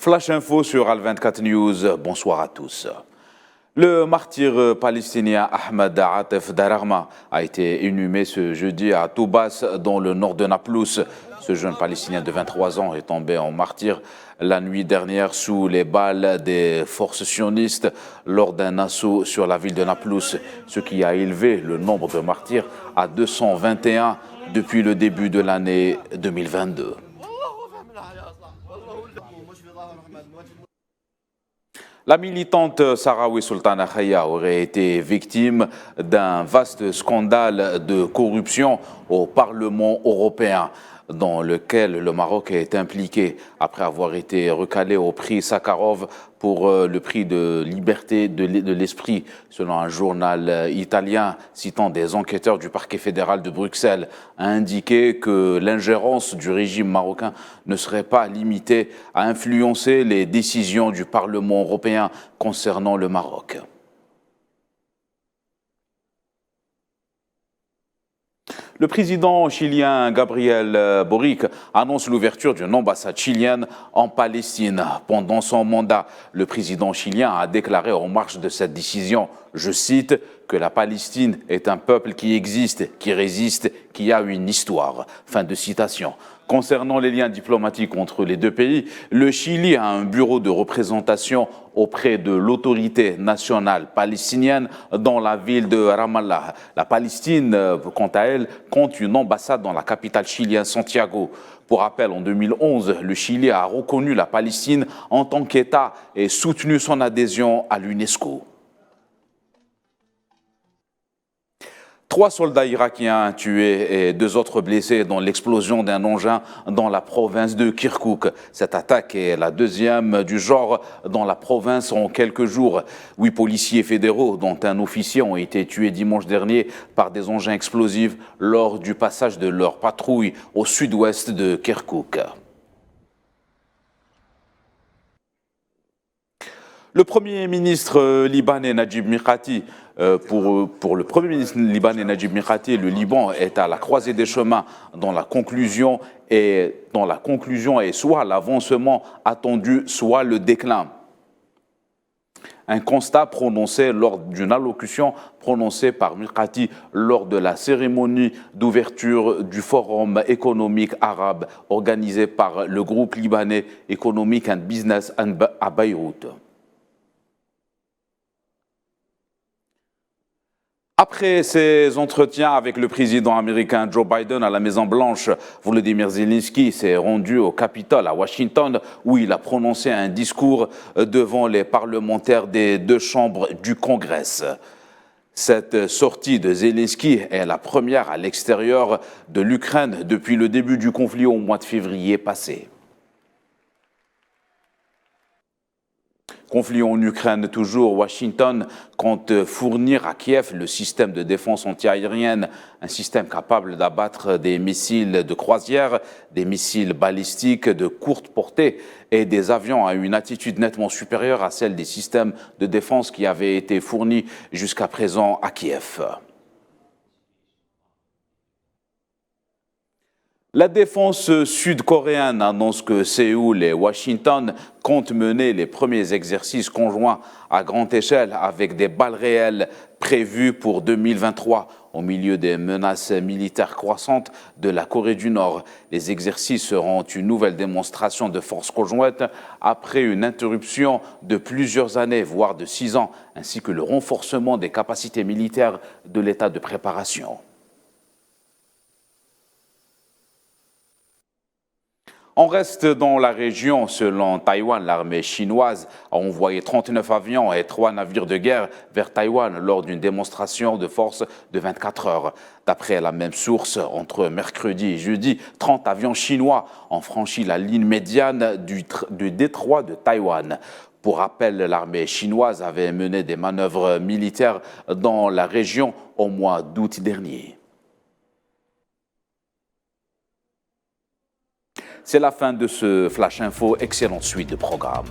Flash Info sur Al24 News, bonsoir à tous. Le martyr palestinien Ahmed Atef Dararma a été inhumé ce jeudi à Toubas, dans le nord de Naplouse. Ce jeune Palestinien de 23 ans est tombé en martyr la nuit dernière sous les balles des forces sionistes lors d'un assaut sur la ville de Naplouse, ce qui a élevé le nombre de martyrs à 221 depuis le début de l'année 2022. La militante Sahraoui Sultana Khaya aurait été victime d'un vaste scandale de corruption au Parlement européen, dans lequel le Maroc est impliqué après avoir été recalé au prix Sakharov pour le prix de liberté de l'esprit, selon un journal italien citant des enquêteurs du parquet fédéral de Bruxelles, a indiqué que l'ingérence du régime marocain ne serait pas limitée à influencer les décisions du Parlement européen concernant le Maroc. Le président chilien Gabriel Boric annonce l'ouverture d'une ambassade chilienne en Palestine. Pendant son mandat, le président chilien a déclaré en marge de cette décision, je cite, que la Palestine est un peuple qui existe, qui résiste, qui a une histoire. Fin de citation. Concernant les liens diplomatiques entre les deux pays, le Chili a un bureau de représentation auprès de l'autorité nationale palestinienne dans la ville de Ramallah. La Palestine, quant à elle, compte une ambassade dans la capitale chilienne, Santiago. Pour rappel, en 2011, le Chili a reconnu la Palestine en tant qu'État et soutenu son adhésion à l'UNESCO. 3 soldats irakiens tués et 2 autres blessés dans l'explosion d'un engin dans la province de Kirkouk. Cette attaque est la deuxième du genre dans la province en quelques jours. 8 policiers fédéraux, dont un officier, ont été tués dimanche dernier par des engins explosifs lors du passage de leur patrouille au sud-ouest de Kirkouk. Le Premier ministre libanais Najib Mikati, pour le Premier ministre libanais Najib Mikati, le Liban est à la croisée des chemins dont la conclusion est soit l'avancement attendu, soit le déclin. Un constat prononcé lors d'une allocution prononcée par Mikati lors de la cérémonie d'ouverture du Forum économique arabe organisé par le groupe libanais Economic and Business à Beyrouth. Après ses entretiens avec le président américain Joe Biden à la Maison-Blanche, Volodymyr Zelensky s'est rendu au Capitole à Washington où il a prononcé un discours devant les parlementaires des 2 chambres du Congrès. Cette sortie de Zelensky est la première à l'extérieur de l'Ukraine depuis le début du conflit au mois de février passé. Conflit en Ukraine toujours, Washington compte fournir à Kiev le système de défense antiaérienne, un système capable d'abattre des missiles de croisière, des missiles balistiques de courte portée et des avions à une attitude nettement supérieure à celle des systèmes de défense qui avaient été fournis jusqu'à présent à Kiev. La défense sud-coréenne annonce que Séoul et Washington comptent mener les premiers exercices conjoints à grande échelle avec des balles réelles prévues pour 2023 au milieu des menaces militaires croissantes de la Corée du Nord. Les exercices seront une nouvelle démonstration de force conjointe après une interruption de plusieurs années, voire de 6 ans, ainsi que le renforcement des capacités militaires de l'état de préparation. On reste dans la région. Selon Taïwan, l'armée chinoise a envoyé 39 avions et 3 navires de guerre vers Taïwan lors d'une démonstration de force de 24 heures. D'après la même source, entre mercredi et jeudi, 30 avions chinois ont franchi la ligne médiane du détroit de Taïwan. Pour rappel, l'armée chinoise avait mené des manœuvres militaires dans la région au mois d'août dernier. C'est la fin de ce Flash Info. Excellente suite de programme.